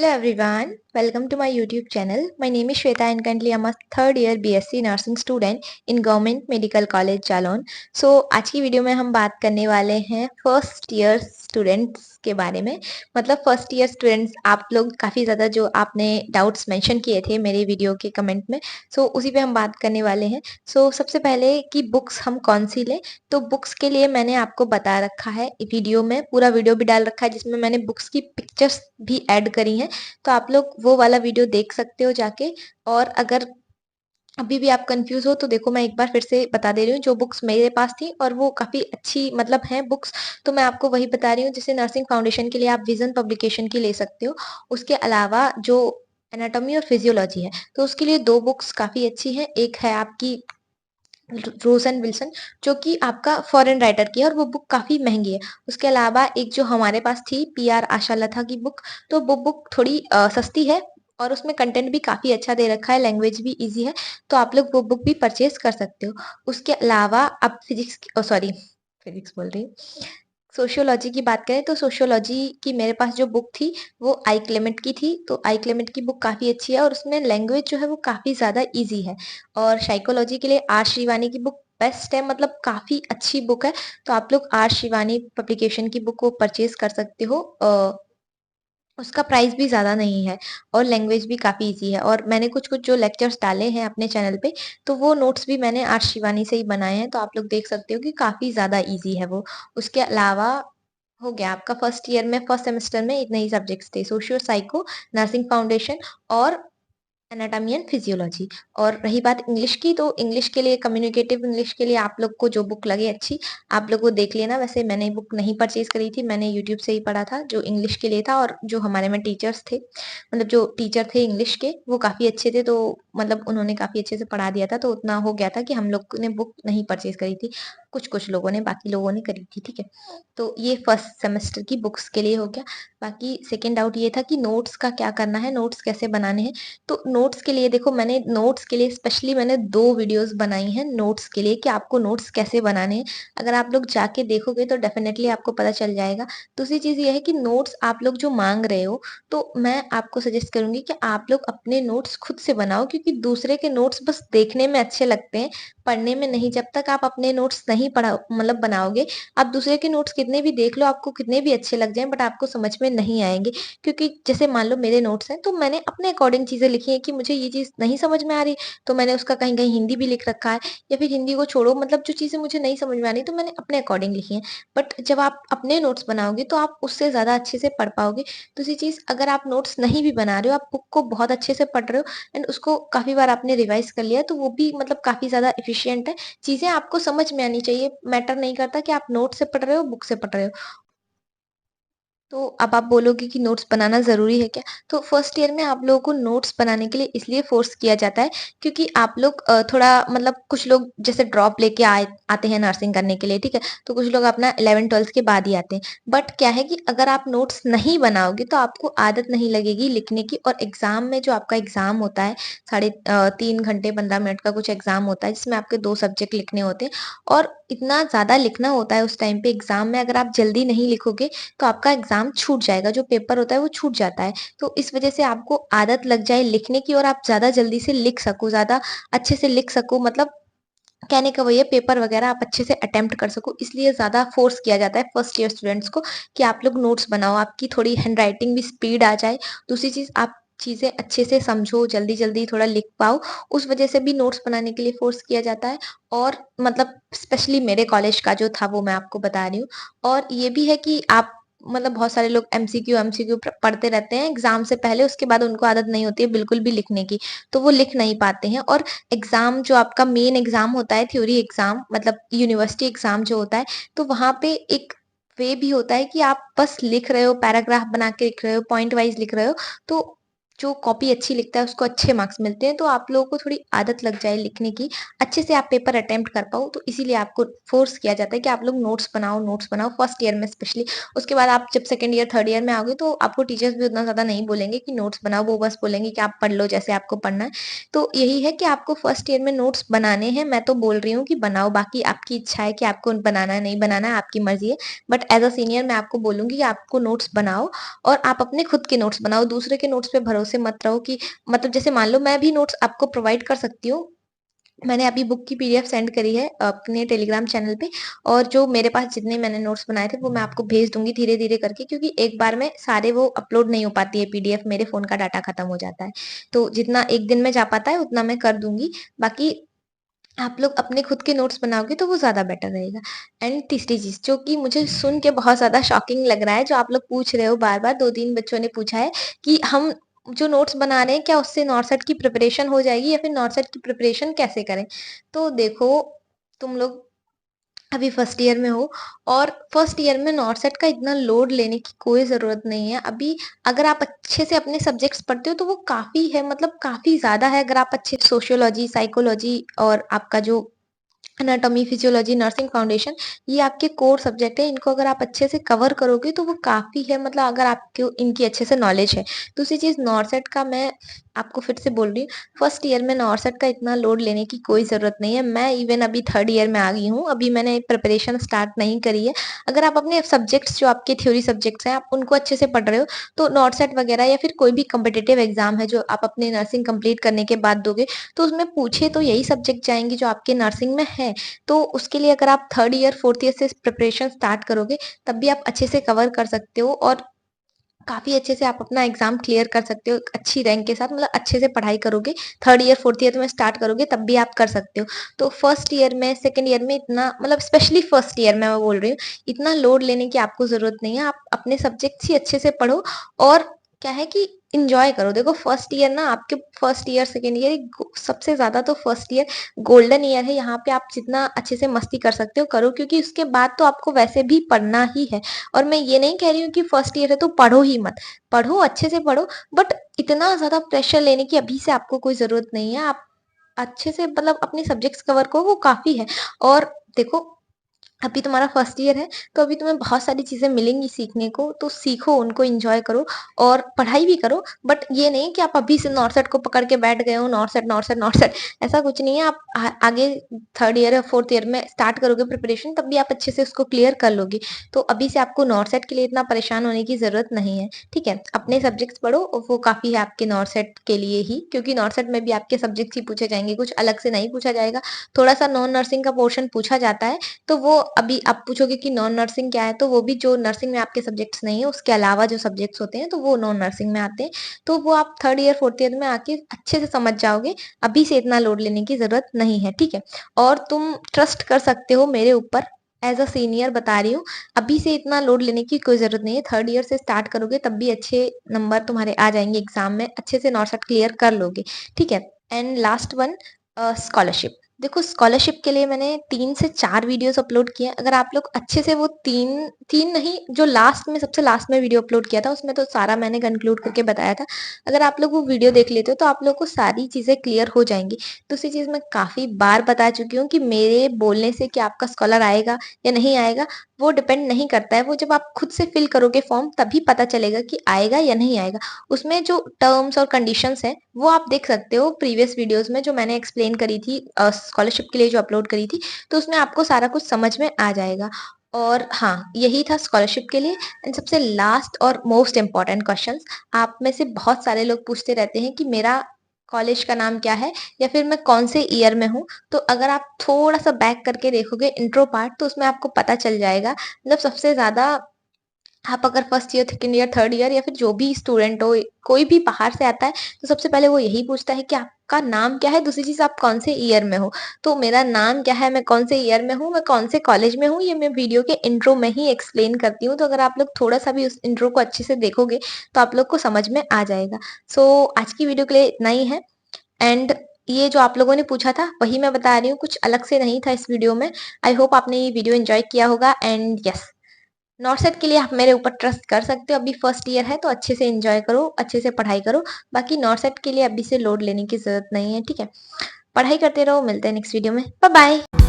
Hello everyone, welcome to my YouTube channel. My name is Shweta and currently I'm a third year BSc Nursing student in Government Medical College Jalaun. आज की video में हम बात करने वाले हैं first year students के बारे में. मतलब फर्स्ट ईयर स्टूडेंट्स आप लोग काफ़ी ज़्यादा जो आपने डाउट्स मेंशन किए थे मेरे वीडियो के कमेंट में, उसी पे हम बात करने वाले हैं. सबसे पहले कि बुक्स हम कौन सी लें. तो बुक्स के लिए मैंने आपको बता रखा है वीडियो में, पूरा वीडियो भी डाल रखा है जिसमें मैंने बुक्स की पिक्चर्स भी ऐड करी हैं. तो आप लोग वो वाला वीडियो देख सकते हो जाके. और अगर अभी भी आप कंफ्यूज हो तो देखो, मैं एक बार फिर से बता दे रही हूँ जो बुक्स मेरे पास थी और वो काफी अच्छी मतलब हैं बुक्स. तो मैं आपको वही बता रही हूँ. जैसे नर्सिंग फाउंडेशन के लिए आप विजन पब्लिकेशन की ले सकते हो. उसके अलावा जो एनाटॉमी और फिजियोलॉजी है तो उसके लिए दो बुक्स काफी अच्छी हैं. एक है आपकी रोज एंड विल्सन, जो कि आपका फॉरेन राइटर की है और वो बुक काफी महंगी है. उसके अलावा एक जो हमारे पास थी PR आशा लता की बुक, तो वो बुक थोड़ी सस्ती है और उसमें कंटेंट भी काफी अच्छा दे रखा है, लैंग्वेज भी इजी है. तो आप लोग वो बुक भी परचेज कर सकते हो. उसके अलावा आप फिजिक्स बोल रही हूँ, सोशियोलॉजी की बात करें तो सोशियोलॉजी की मेरे पास जो बुक थी वो आई क्लेमेंट की थी. तो आई क्लेमेंट की बुक काफ़ी अच्छी है और उसमें लैंग्वेज जो है वो काफ़ी ज़्यादा इजी है. और साइकोलॉजी के लिए आर श्रीवानी की बुक बेस्ट है, मतलब काफ़ी अच्छी बुक है. तो आप लोग आर श्रीवानी पब्लिकेशन की बुक को परचेज कर सकते हो. उसका प्राइस भी ज़्यादा नहीं है और लैंग्वेज भी काफ़ी इजी है. और मैंने कुछ-कुछ जो लेक्चर्स डाले हैं अपने चैनल पे, तो वो नोट्स भी मैंने आर शिवानी से ही बनाए हैं. तो आप लोग देख सकते हो कि काफ़ी ज़्यादा इजी है वो. उसके अलावा हो गया आपका फर्स्ट ईयर में, फर्स्ट सेमेस्टर में इतने ही सब्जेक्ट्स थे: सोशियो साइको, नर्सिंग फाउंडेशन और एनाटॉमी एंड फिजियोलॉजी. और रही बात इंग्लिश की, तो इंग्लिश के लिए, कम्युनिकेटिव इंग्लिश के लिए आप लोग को जो बुक लगे अच्छी, आप लोग वो देख लेना. वैसे मैंने बुक नहीं परचेज करी थी, मैंने यूट्यूब से ही पढ़ा था जो इंग्लिश के लिए था. और जो हमारे में टीचर्स थे, मतलब जो टीचर थे इंग्लिश के, वो काफ़ी अच्छे थे. तो मतलब उन्होंने काफ़ी अच्छे से पढ़ा दिया था, तो उतना हो गया था कि हम लोग ने बुक नहीं परचेज करी थी. कुछ-कुछ लोगों ने, बाकी लोगों ने करी थी. ठीक है, तो ये फर्स्ट सेमेस्टर की बुक्स के लिए हो गया. बाकी सेकेंड डाउट ये था कि नोट्स का क्या करना है, नोट्स कैसे बनाने हैं. तो नोट्स के लिए देखो, मैंने नोट्स के लिए स्पेशली मैंने 2 वीडियोस बनाई हैं नोट्स के लिए कि आपको नोट्स कैसे बनाने हैं. अगर आप लोग जाके देखोगे तो डेफिनेटली आपको पता चल जाएगा. दूसरी चीज़ ये है कि नोट्स आप लोग जो माँग रहे हो, तो मैं आपको सजेस्ट करूँगी कि आप लोग अपने नोट्स खुद से बनाओ, क्योंकि दूसरे के नोट्स बस देखने में अच्छे लगते हैं, पढ़ने में नहीं. जब तक आप अपने नोट्स नहीं पढ़ा मतलब बनाओगे, आप दूसरे के नोट्स कितने भी देख लो, आपको कितने भी अच्छे लग जाएँ, बट आपको समझ में नहीं आएँगे. क्योंकि जैसे मान लो मेरे नोट्स हैं, तो मैंने अपने अकॉर्डिंग चीज़ें लिखी हैं कि मुझे ये चीज़ नहीं समझ में आ रही, तो मैंने उसका कहीं-कहीं हिंदी भी लिख रखा है. या फिर हिंदी को छोड़ो, मतलब जो चीज़ें मुझे नहीं समझ में आ रही, तो मैंने अपने अकॉर्डिंग लिखी हैं. बट जब आप अपने नोट्स बनाओगे तो आप उससे ज़्यादा अच्छे से पढ़ पाओगे. दूसरी चीज़, अगर आप नोट्स नहीं भी बना रहे हो, आप बुक को बहुत अच्छे से पढ़ रहे हो एंड उसको काफ़ी बार आपने रिवाइज़ कर लिया है, तो वो भी मतलब काफ़ी ज़्यादा एफिशिएंट है. चीज़ें आपको समझ में आनी चाहिए, मैटर नहीं करता कि आप नोट से पढ़ रहे हो, बुक से पढ़ रहे हो. तो अब आप बोलोगे कि नोट्स बनाना ज़रूरी है क्या? तो फर्स्ट ईयर में आप लोगों को नोट्स बनाने के लिए इसलिए फ़ोर्स किया जाता है क्योंकि आप लोग थोड़ा मतलब कुछ लोग जैसे ड्रॉप लेके आते हैं नर्सिंग करने के लिए, ठीक है? तो कुछ लोग अपना 11th-12th के बाद ही आते हैं. बट क्या है कि अगर आप नोट्स नहीं बनाओगे तो आपको आदत नहीं लगेगी लिखने की. और एग्ज़ाम में जो आपका एग्ज़ाम होता है, 3 घंटे 15 मिनट का कुछ एग्ज़ाम होता है जिसमें आपके 2 सब्जेक्ट लिखने होते हैं और इतना ज़्यादा लिखना होता है उस टाइम पे एग्ज़ाम में. अगर आप जल्दी नहीं लिखोगे तो आपका एग्ज़ाम छूट जाएगा, जो पेपर होता है वो छूट जाता है. तो इस वज़ह से आपको आदत लग जाए लिखने की और आप ज़्यादा जल्दी से लिख सको, ज़्यादा अच्छे से लिख सको, मतलब कहने का वही है, पेपर वग़ैरह आप अच्छे से अटेम्प्ट कर सको, इसलिए ज़्यादा फ़ोर्स किया जाता है फर्स्ट ईयर स्टूडेंट्स को कि आप लोग नोट्स बनाओ, आपकी थोड़ी हैंडराइटिंग भी स्पीड आ जाए. दूसरी चीज़, आप चीज़ें अच्छे से समझो, जल्दी-जल्दी थोड़ा लिख पाओ, उस वज़ह से भी नोट्स बनाने के लिए फ़ोर्स किया जाता है. और मतलब स्पेशली मेरे कॉलेज का जो था वो मैं आपको बता रही हूँ. और ये भी है कि आप मतलब बहुत सारे लोग एमसीक्यू पढ़ते रहते हैं एग्ज़ाम से पहले, उसके बाद उनको आदत नहीं होती है बिल्कुल भी लिखने की, तो वो लिख नहीं पाते हैं. और एग्ज़ाम जो आपका मेन एग्ज़ाम होता है, थ्योरी एग्ज़ाम मतलब यूनिवर्सिटी एग्ज़ाम जो होता है, तो वहाँ पे एक वे भी होता है कि आप बस लिख रहे हो, पैराग्राफ बना के लिख रहे हो, पॉइंट वाइज़ लिख रहे हो, तो जो कॉपी अच्छी लिखता है उसको अच्छे मार्क्स मिलते हैं, तो आप लोगों को थोड़ी आदत लग जाए लिखने की, अच्छे से आप पेपर अटेम्प्ट कर पाओ, तो इसीलिए आपको फोर्स किया जाता है कि आप लोग नोट्स बनाओ फर्स्ट ईयर में स्पेशली। उसके बाद आप जब सेकंड ईयर थर्ड ईयर में आओगे तो आपको टीचर्स भी उतना ज्यादा नहीं बोलेंगे कि नोट्स बनाओ, वो बस बोलेंगे कि आप पढ़ लो जैसे आपको पढ़ना है। तो यही है कि आपको फर्स्ट ईयर में नोट्स बनाने हैं, मैं तो बोल रही हूँ कि बनाओ, बाकी आपकी इच्छा है कि आपको बनाना है नहीं बनाना है, आपकी मर्जी है। बट एज अ सीनियर मैं आपको बोलूंगी कि आपको नोट्स बनाओ, और आप अपने खुद के नोट्स बनाओ, दूसरे के नोट्स पे भरोसे मत रहो कि मतलब जैसे मान लो मैं भी नोट्स आपको प्रोवाइड कर सकती हूँ। मैंने अभी बुक की पीडीएफ सेंड करी है अपने टेलीग्राम चैनल पे, और जो मेरे पास जितने मैंने नोट्स बनाए थे वो मैं आपको भेज दूंगी धीरे धीरे करके, क्योंकि एक बार में सारे वो अपलोड नहीं हो पाती है पीडीएफ, मेरे फोन का डाटा खत्म हो जाता है। तो जितना एक दिन में जा पाता है उतना मैं कर दूंगी। बाकी आप लोग अपने खुद के नोट्स बनाओगे तो वो ज़्यादा बेटर रहेगा। एंड तीसरी चीज़ जो कि मुझे सुन के बहुत ज़्यादा शॉकिंग लग रहा है, जो आप लोग पूछ रहे हो बार-बार, 2-3 बच्चों ने पूछा है कि हम जो नोट्स बना रहे हैं क्या उससे नॉर्सेट की प्रिपरेशन हो जाएगी या फिर नॉर्सेट की प्रिपरेशन कैसे करें? तो देखो, तुम लोग अभी फर्स्ट ईयर में हो, और फर्स्ट ईयर में नॉर्सेट का इतना लोड लेने की कोई ज़रूरत नहीं है। अभी अगर आप अच्छे से अपने सब्जेक्ट्स पढ़ते हो तो वो काफ़ी है, मतलब काफ़ी ज़्यादा है। अगर आप अच्छे सोशियोलॉजी, साइकोलॉजी और आपका जो एनाटॉमी, फिजियोलॉजी, नर्सिंग फाउंडेशन, ये आपके कोर सब्जेक्ट है। इनको अगर आप अच्छे से कवर करोगे तो वो काफ़ी है, मतलब अगर आपको इनकी अच्छे से नॉलेज है। दूसरी चीज़, नॉर्सेट का मैं आपको फिर से बोल रही हूँ, फर्स्ट ईयर में नॉर्सेट का इतना लोड लेने की कोई ज़रूरत नहीं है। मैं इवन अभी थर्ड ईयर में आ गई हूँ, अभी मैंने प्रिपरेशन स्टार्ट नहीं करी है। अगर आप अपने सब्जेक्ट्स जो आपके थ्योरी सब्जेक्ट्स हैं, आप उनको अच्छे से पढ़ रहे हो, तो नॉर्सेट वगैरह या फिर कोई भी कॉम्पिटिटिव एग्जाम है जो आप अपने नर्सिंग कंप्लीट करने के बाद दोगे, तो उसमें पूछे तो यही सब्जेक्ट जाएंगे जो आपके नर्सिंग में है। तो उसके लिए अगर आप थर्ड ईयर फोर्थ ईयर से प्रिपरेशन स्टार्ट करोगे तब भी आप अच्छे से कवर कर सकते हो, और काफ़ी अच्छे से आप अपना एग्ज़ाम क्लियर कर सकते हो अच्छी रैंक के साथ, मतलब अच्छे से पढ़ाई करोगे, थर्ड ईयर, फोर्थ ईयर में स्टार्ट करोगे तब भी आप कर सकते हो। तो फर्स्ट ईयर में, सेकंड ईयर में इतना, मतलब स्पेशली फर्स्ट ईयर में मैं बोल रही हूँ, इतना लोड लेने की आपको ज़रूरत नहीं है। आप अपने सब्जेक्ट्स ही अच्छे से पढ़ो, और क्या है कि एन्जॉय करो। देखो फर्स्ट ईयर ना आपके, फर्स्ट ईयर, सेकंड ईयर, सबसे ज़्यादा तो फर्स्ट ईयर गोल्डन ईयर है। यहाँ पे आप जितना अच्छे से मस्ती कर सकते हो करो, क्योंकि उसके बाद तो आपको वैसे भी पढ़ना ही है। और मैं ये नहीं कह रही हूँ कि फर्स्ट ईयर है तो पढ़ो ही मत, पढ़ो अच्छे से पढ़ो, बट इतना ज़्यादा प्रेशर लेने की अभी से आपको कोई ज़रूरत नहीं है। आप अच्छे से मतलब अपने सब्जेक्ट्स कवर करो, वो काफ़ी है। और देखो, अभी तुम्हारा फर्स्ट ईयर है तो अभी तुम्हें बहुत सारी चीजें मिलेंगी सीखने को, तो सीखो, उनको एंजॉय करो और पढ़ाई भी करो। बट ये नहीं कि आप अभी से नॉर्सेट को पकड़ के बैठ गए हो, नॉर्सेट नॉर्सेट नॉर्सेट, ऐसा कुछ नहीं है। आप आगे थर्ड ईयर या फोर्थ ईयर में स्टार्ट करोगे प्रिपरेशन, तब भी आप अच्छे से उसको क्लियर कर लोगे। तो अभी से आपको नॉर्सेट के लिए इतना परेशान होने की जरूरत नहीं है, ठीक है? अपने सब्जेक्ट्स पढ़ो और वो काफी है आपके नॉर्सेट के लिए ही, क्योंकि नॉर्सेट में भी आपके सब्जेक्ट्स ही पूछे जाएंगे, कुछ अलग से नहीं पूछा जाएगा। थोड़ा सा नॉन नर्सिंग का पोर्शन पूछा जाता है, तो वो अभी आप पूछोगे कि नॉन नर्सिंग क्या है, तो वो भी जो नर्सिंग में आपके सब्जेक्ट्स नहीं है उसके अलावा जो सब्जेक्ट्स होते हैं तो वो नॉन नर्सिंग में आते हैं। तो वो आप थर्ड ईयर फोर्थ ईयर में आके अच्छे से समझ जाओगे, अभी से इतना लोड लेने की जरूरत नहीं है, ठीक है? और तुम ट्रस्ट कर सकते हो मेरे ऊपर, एज अ सीनियर बता रही हूँ, अभी से इतना लोड लेने की कोई जरूरत नहीं है। थर्ड ईयर से स्टार्ट करोगे तब भी अच्छे नंबर तुम्हारे आ जाएंगे एग्जाम में, अच्छे से नॉर्सेट क्लियर कर लोगे, ठीक है? And last one, scholarship. देखो स्कॉलरशिप के लिए मैंने 3 से 4 वीडियोस अपलोड किए हैं। अगर आप लोग अच्छे से वो 3 नहीं, जो लास्ट में, सबसे लास्ट में वीडियो अपलोड किया था उसमें तो सारा मैंने कंक्लूड करके बताया था। अगर आप लोग वो वीडियो देख लेते हो तो आप लोग को सारी चीजें क्लियर हो जाएंगी। दूसरी चीज, मैं काफी बार बता चुकी हूँ कि मेरे बोलने से कि आपका स्कॉलर आएगा या नहीं आएगा वो डिपेंड नहीं करता है। वो जब आप खुद से फिल करोगे फॉर्म तभी पता चलेगा कि आएगा या नहीं आएगा। उसमें जो टर्म्स और कंडीशंस हैं वो आप देख सकते हो प्रीवियस वीडियोस में, जो मैंने एक्सप्लेन करी थी स्कॉलरशिप के लिए जो अपलोड करी थी, तो उसमें आपको सारा कुछ समझ में आ जाएगा। और हाँ, यही था स्कॉलरशिप के लिए। एंड सबसे लास्ट और मोस्ट इम्पॉर्टेंट क्वेश्चन, आप में से बहुत सारे लोग पूछते रहते हैं कि मेरा कॉलेज का नाम क्या है या फिर मैं कौन से ईयर में हूँ। तो अगर आप थोड़ा सा बैक करके देखोगे इंट्रो पार्ट, तो उसमें आपको पता चल जाएगा। मतलब सबसे ज्यादा, आप अगर first year, second year, third year या फिर जो भी स्टूडेंट हो, कोई भी बाहर से आता है, तो सबसे पहले वो यही पूछता है कि आपका नाम क्या है, दूसरी चीज आप कौन से ईयर में हो। तो मेरा नाम क्या है, मैं कौन से ईयर में हूँ, मैं कौन से कॉलेज में हूँ, ये मैं वीडियो के इंट्रो में ही एक्सप्लेन करती हूँ। तो अगर आप लोग थोड़ा सा भी उस इंट्रो को अच्छे से देखोगे तो आप लोग को समझ में आ जाएगा। सो आज की वीडियो के लिए इतना ही है। एंड ये जो आप लोगों ने पूछा था वही मैं बता रही हूँ, कुछ अलग से नहीं था इस वीडियो में। आई होप आपने ये वीडियो एंजॉय किया होगा। एंड यस, नॉर्सेट के लिए आप मेरे ऊपर ट्रस्ट कर सकते हो। अभी फर्स्ट ईयर है तो अच्छे से एंजॉय करो, अच्छे से पढ़ाई करो। बाकी नॉर्सेट के लिए अभी से लोड लेने की जरूरत नहीं है, ठीक है। पढ़ाई करते रहो, मिलते हैं नेक्स्ट वीडियो में। Bye bye.